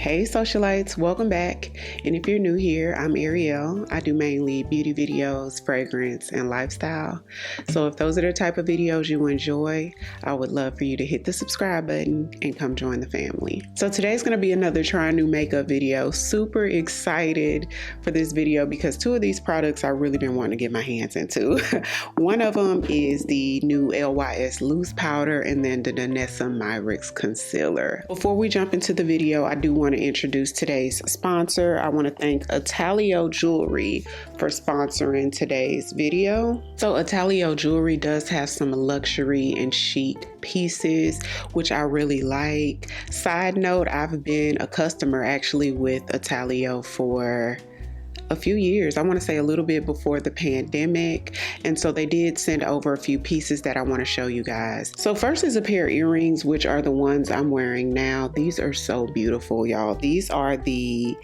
Hey socialites, welcome back. And if you're new here, I'm Ariell. I do mainly beauty videos, fragrance, and lifestyle. So if those are the type of videos you enjoy, I would love for you to hit the subscribe button and come join the family. So today's gonna be another try new makeup video. Super excited for this video because two of these products I really been wanting to get my hands into. One of them is the new LYS loose powder and then the Danessa Myricks concealer. Before we jump into the video, I do want to introduce today's sponsor. I want to thank Italio Jewelry for sponsoring today's video. So Italio Jewelry does have some luxury and chic pieces, which I really like. Side note, I've been a customer actually with Italio for a few years. I want to say a little bit before the pandemic, and so they did send over a few pieces that I want to show you guys. So first is a pair of earrings, which are the ones I'm wearing now. These are so beautiful, y'all. These are the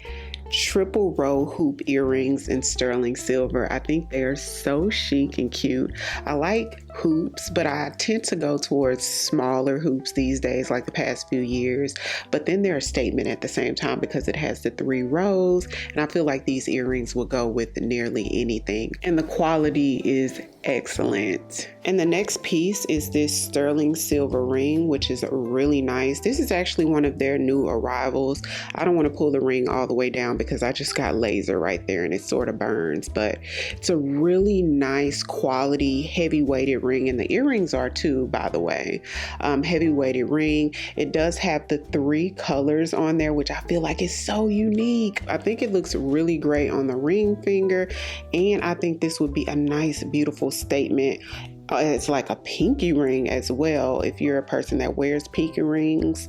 triple row hoop earrings in sterling silver. I think they are so chic and cute. I like hoops, but I tend to go towards smaller hoops these days, like the past few years. But then they're a statement at the same time because it has the 3 rows, and I feel like these earrings will go with nearly anything. And the quality is excellent. And the next piece is this sterling silver ring, which is really nice. This is actually one of their new arrivals. I don't want to pull the ring all the way down because I just got laser right there and it sort of burns, but it's a really nice quality heavy weighted ring, and the earrings are too, by the way. Heavy weighted ring. It does have the 3 colors on there, which I feel like is so unique. I think it looks really great on the ring finger, and I think this would be a nice beautiful statement. It's like a pinky ring as well. If you're a person that wears pinky rings,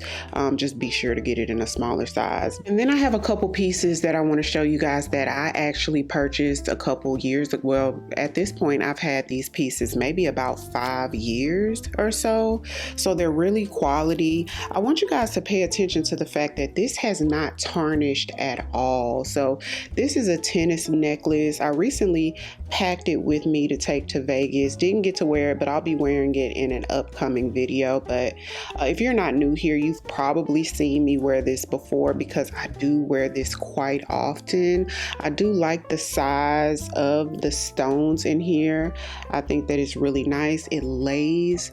just be sure to get it in a smaller size. And then I have a couple pieces that I want to show you guys that I actually purchased a couple years ago. Well, at this point, I've had these pieces maybe about 5 years or so. So they're really quality. I want you guys to pay attention to the fact that this has not tarnished at all. So this is a tennis necklace. I recently packed it with me to take to Vegas. Didn't get to wear it, but I'll be wearing it in an upcoming video. But if you're not new here, you've probably seen me wear this before because I do wear this quite often. I do like the size of the stones in here. I think that it's really nice. It lays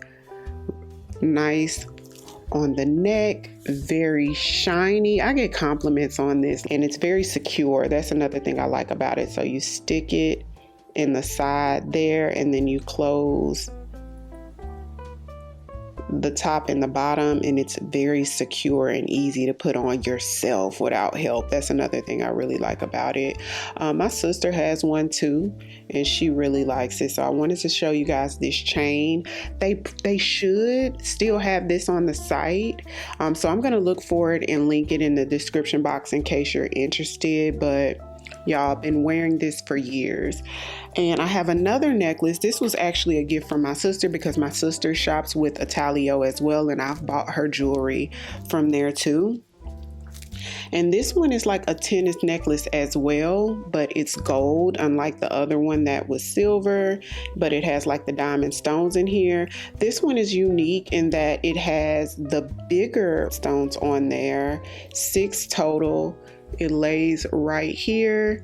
nice on the neck, very shiny. I get compliments on this, and it's very secure. That's another thing I like about it. So you stick it in the side there, and then you close the top and the bottom, and it's very secure and easy to put on yourself without help. That's another thing I really like about it. My sister has one too, and she really likes it, so I wanted to show you guys this chain. They should still have this on the site, so I'm gonna look for it and link it in the description box in case you're interested. But y'all, I've been wearing this for years. And I have another necklace. This was actually a gift from my sister because my sister shops with Italio as well, and I've bought her jewelry from there too. And this one is like a tennis necklace as well, but it's gold, unlike the other one that was silver, but it has like the diamond stones in here. This one is unique in that it has the bigger stones on there, 6 total. It lays right here.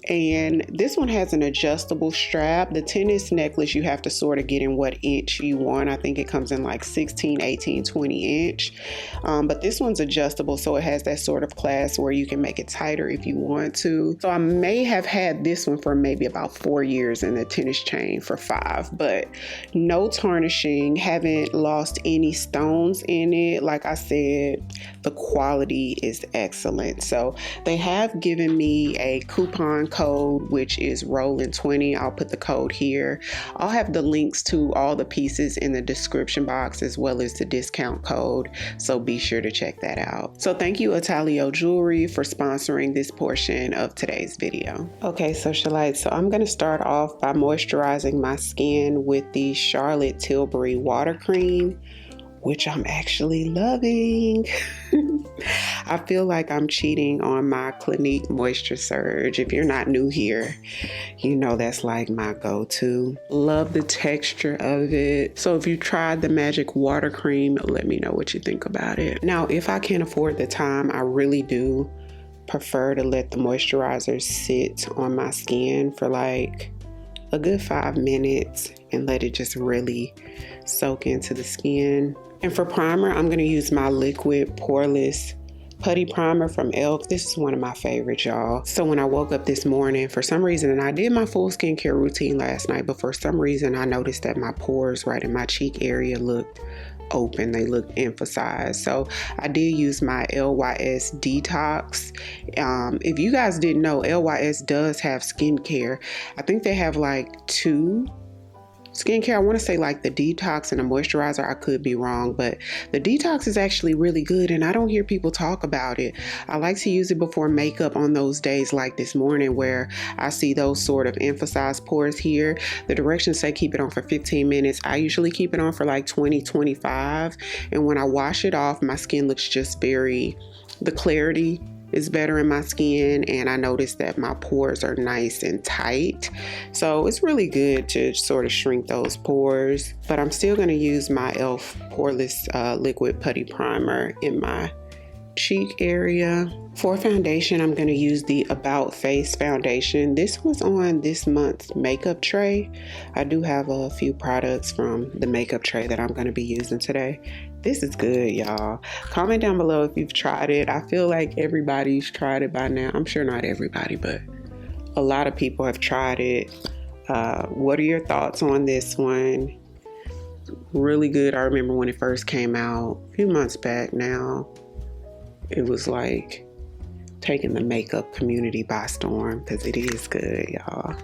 And this one has an adjustable strap. The tennis necklace, you have to sort of get in what inch you want. I think it comes in like 16, 18, 20 inch. But this one's adjustable, so it has that sort of clasp where you can make it tighter if you want to. So I may have had this one for maybe about 4 years and the tennis chain for 5, but no tarnishing, haven't lost any stones in it. Like I said, the quality is excellent. So they have given me a coupon code, which is Rollin20. I'll put the code here. I'll have the links to all the pieces in the description box as well as the discount code, so be sure to check that out. So thank you Italio Jewelry for sponsoring this portion of today's video. Okay, socialites, so I'm going to start off by moisturizing my skin with the Charlotte Tilbury water cream, which I'm actually loving. I feel like I'm cheating on my Clinique Moisture Surge. If you're not new here, you know that's like my go-to. Love the texture of it. So if you tried the Magic Water Cream, let me know what you think about it. Now, if I can't afford the time, I really do prefer to let the moisturizer sit on my skin for like a good 5 minutes and let it just really soak into the skin. And for primer, I'm going to use my liquid poreless putty primer from e.l.f. This is one of my favorites, y'all. So when I woke up this morning, for some reason, and I did my full skincare routine last night, but for some reason I noticed that my pores right in my cheek area looked open. They looked emphasized. So I did use my LYS Detox. If you guys didn't know, LYS does have skincare. I think they have like 2 skincare. I want to say like the detox and the moisturizer. I could be wrong, but the detox is actually really good and I don't hear people talk about it. I like to use it before makeup on those days like this morning where I see those sort of emphasized pores here. The directions say keep it on for 15 minutes. I usually keep it on for like 20-25, and when I wash it off, my skin looks just the clarity is better in my skin, and I noticed that my pores are nice and tight. So it's really good to sort of shrink those pores. But I'm still going to use my e.l.f. poreless liquid putty primer in my cheek area. For foundation, I'm going to use the About Face foundation. This was on this month's makeup tray. I do have a few products from the makeup tray that I'm going to be using today. This is good, y'all. Comment down below if you've tried it. I feel like everybody's tried it by now. I'm sure not everybody, but a lot of people have tried it. What are your thoughts on this one? Really good. I remember when it first came out a few months back now. It was like taking the makeup community by storm because it is good, y'all.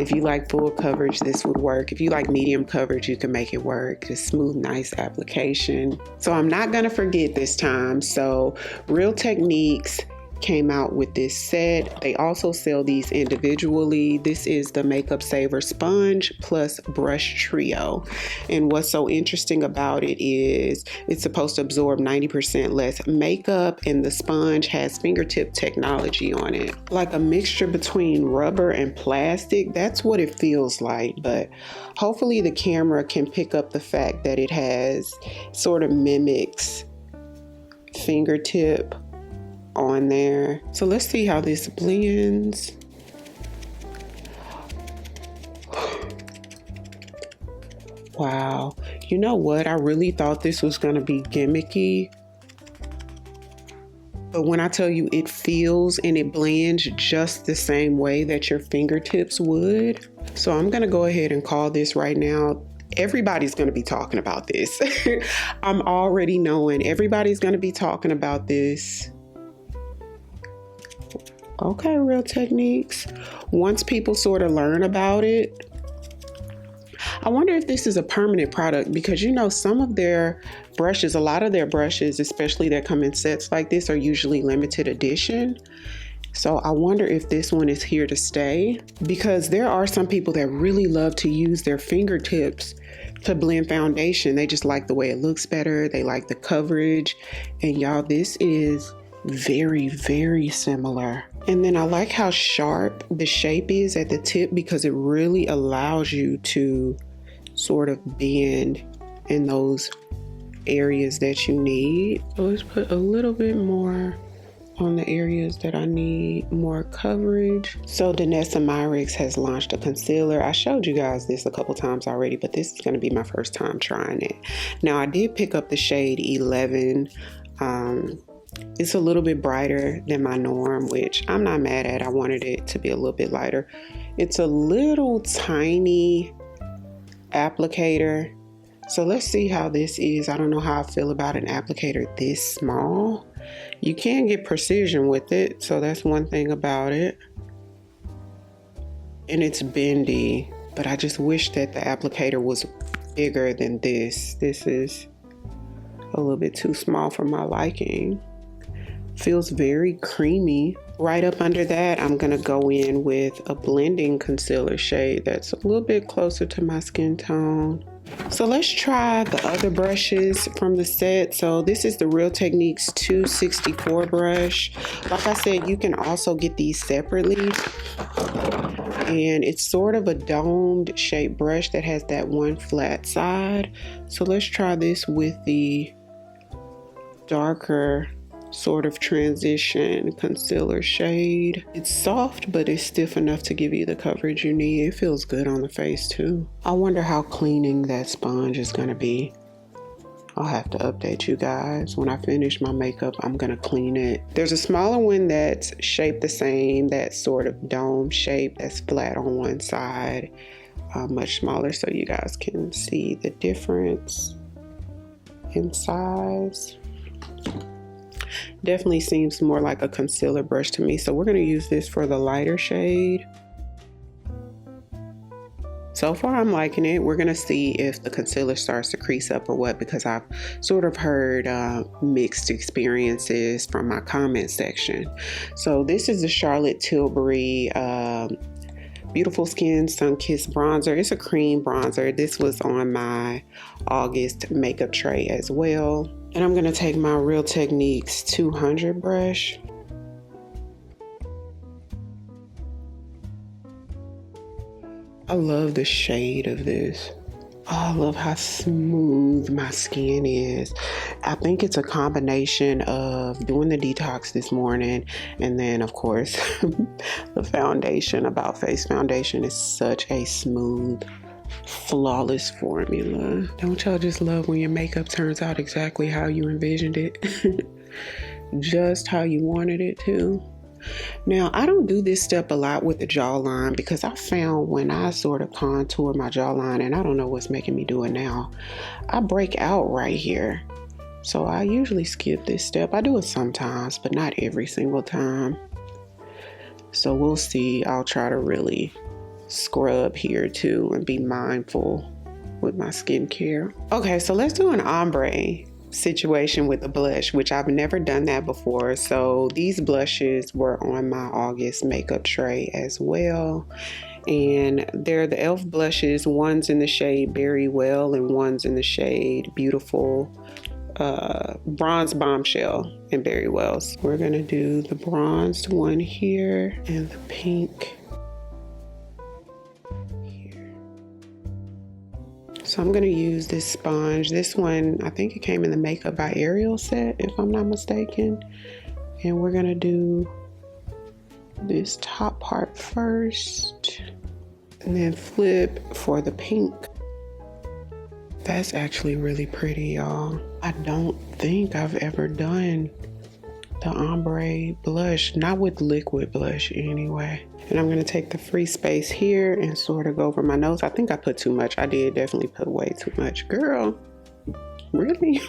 If you like full coverage, this would work. If you like medium coverage, you can make it work. Just smooth, nice application. So I'm not gonna forget this time. So Real Techniques came out with this set. They also sell these individually. This is the Makeup Saver Sponge plus Brush Trio. And what's so interesting about it is it's supposed to absorb 90% less makeup, and the sponge has fingertip technology on it. Like a mixture between rubber and plastic. That's what it feels like, but hopefully the camera can pick up the fact that it has sort of mimics fingertip on there. So let's see how this blends. Wow, you know what? I really thought this was gonna be gimmicky, but when I tell you it feels and it blends just the same way that your fingertips would. So I'm gonna go ahead and call this right now. Everybody's gonna be talking about this. I'm already knowing everybody's gonna be talking about this. Okay, Real Techniques. Once people sort of learn about it, I wonder if this is a permanent product, because you know some of their brushes, a lot of their brushes, especially that come in sets like this, are usually limited edition. So I wonder if this one is here to stay, because there are some people that really love to use their fingertips to blend foundation. They just like the way it looks better. They like the coverage. And y'all, this is very, very similar. And then I like how sharp the shape is at the tip, because it really allows you to sort of bend in those areas that you need. So let's put a little bit more on the areas that I need more coverage. So Danessa Myricks has launched a concealer. I showed you guys this a couple times already, but this is going to be my first time trying it. Now I did pick up the shade 11. It's a little bit brighter than my norm, which I'm not mad at. I wanted it to be a little bit lighter. It's a little tiny applicator. So let's see how this is. I don't know how I feel about an applicator this small. You can get precision with it, so that's one thing about it. And it's bendy, but I just wish that the applicator was bigger than this. This is a little bit too small for my liking. Feels very creamy. Right up under that, I'm gonna go in with a blending concealer shade that's a little bit closer to my skin tone. So let's try the other brushes from the set. So this is the Real Techniques 264 brush. Like I said, you can also get these separately. And it's sort of a domed shaped brush that has that one flat side. So let's try this with the darker sort of transition concealer shade. It's soft, but it's stiff enough to give you the coverage you need. It feels good on the face too. I wonder how cleaning that sponge is gonna be. I'll have to update you guys. When I finish my makeup, I'm gonna clean it. There's a smaller one that's shaped the same, that sort of dome shape that's flat on one side, much smaller, so you guys can see the difference in size. Definitely seems more like a concealer brush to me. So we're going to use this for the lighter shade. So far I'm liking it. We're going to see if the concealer starts to crease up or what, because I've sort of heard mixed experiences from my comment section. So this is the Charlotte Tilbury Beautiful Skin Sun-Kissed Bronzer. It's a cream bronzer. This was on my August makeup tray as well. And I'm going to take my Real Techniques 200 brush. I love the shade of this. Oh, I love how smooth my skin is. I think it's a combination of doing the detox this morning, and then of course the foundation. About Face foundation is such a smooth, flawless formula. Don't y'all just love when your makeup turns out exactly how you envisioned it? Just how you wanted it to. Now, I don't do this step a lot with the jawline, because I found when I sort of contour my jawline, and I don't know what's making me do it now, I break out right here. So I usually skip this step. I do it sometimes, but not every single time. So we'll see. I'll try to really scrub here too and be mindful with my skincare. Okay, so let's do an ombre situation with a blush, which I've never done that before. So these blushes were on my August makeup tray as well, and they're the e.l.f. blushes. One's in the shade Very Well and one's in the shade Beautiful Bronze Bombshell and Very Well. So we're gonna do the bronzed one here and the pink. So I'm going to use this sponge. This one, I think it came in the Makeup by Ariell set, if I'm not mistaken. And we're going to do this top part first, and then flip for the pink. That's actually really pretty, y'all. I don't think I've ever done the ombre blush, not with liquid blush anyway. And I'm going to take the free space here and sort of go over my nose. I think I put too much. I did definitely put way too much. Girl, really?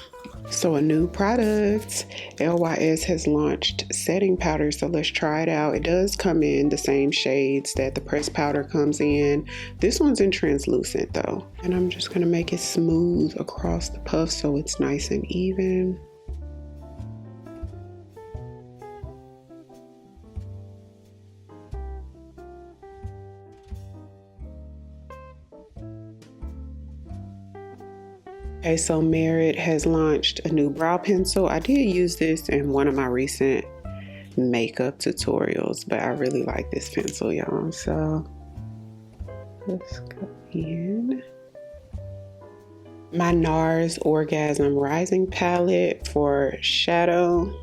So a new product, LYS has launched setting powder. So let's try it out. It does come in the same shades that the pressed powder comes in. This one's in translucent though. And I'm just going to make it smooth across the puff so it's nice and even. Okay, so Merit has launched a new brow pencil. I did use this in one of my recent makeup tutorials, but I really like this pencil, y'all. So let's go in. My NARS Orgasm Rising palette for shadow.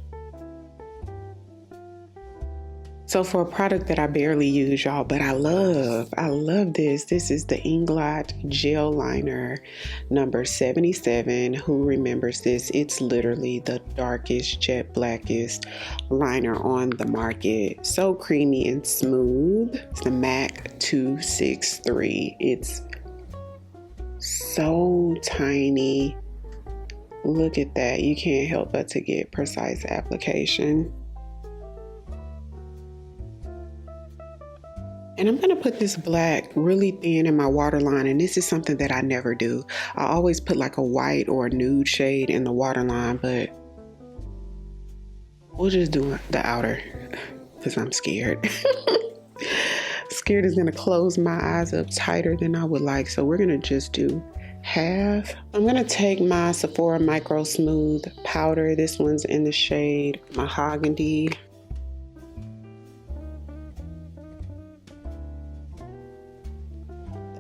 So for a product that I barely use, y'all, but I love this. This is the Inglot Gel Liner number 77. Who remembers this? It's literally the darkest, jet blackest liner on the market. So creamy and smooth. It's the MAC 263. It's so tiny. Look at that. You can't help but to get precise application. And I'm going to put this black really thin in my waterline, and this is something that I never do. I always put like a white or a nude shade in the waterline, but we'll just do the outer because I'm scared. Scared it's going to close my eyes up tighter than I would like, so we're going to just do half. I'm gonna take my Sephora Micro Smooth powder. This one's in the shade Mahagany.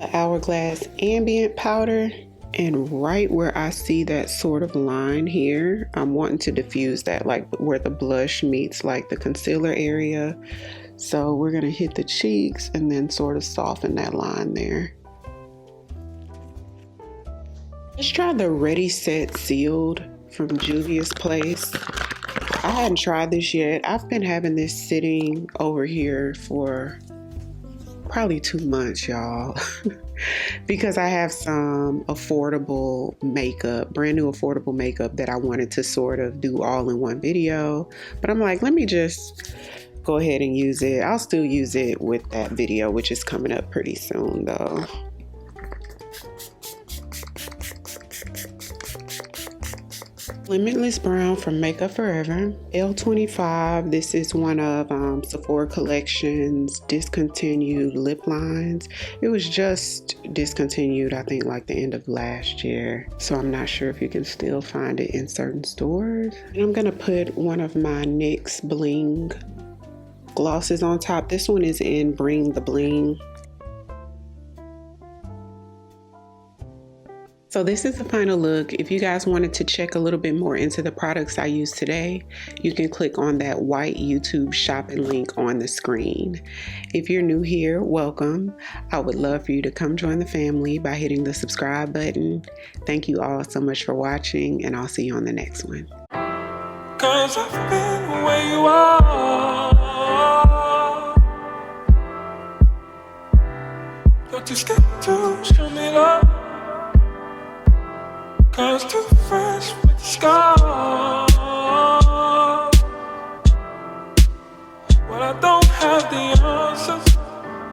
The Hourglass Ambient powder. And right where I see that sort of line here, I'm wanting to diffuse that, like where the blush meets like the concealer area. So we're gonna hit the cheeks and then sort of soften that line there. Let's try the Ready Set Sealed from Juvia's Place. I hadn't tried this yet. I've been having this sitting over here for probably 2 months, y'all. Because I have some affordable makeup, brand new affordable makeup that I wanted to sort of do all in one video. But I'm like, let me just go ahead and use it. I'll still use it with that video, which is coming up pretty soon though. Limitless Brown from Makeup Forever. L25. This is one of Sephora Collection's discontinued lip lines. It was just discontinued, I think, like the end of last year. So I'm not sure if you can still find it in certain stores. And I'm going to put one of my NYX Bling glosses on top. This one is in Bring the Bling. So this is the final look. If you guys wanted to check a little bit more into the products I used today, you can click on that white YouTube shopping link on the screen. If you're new here, welcome. I would love for you to come join the family by hitting the subscribe button. Thank you all so much for watching, and I'll see you on the next one. 'Cause I've been where you are. You're too scared to show me love. 'Cause too fresh with the scars. Well, I don't have the answers.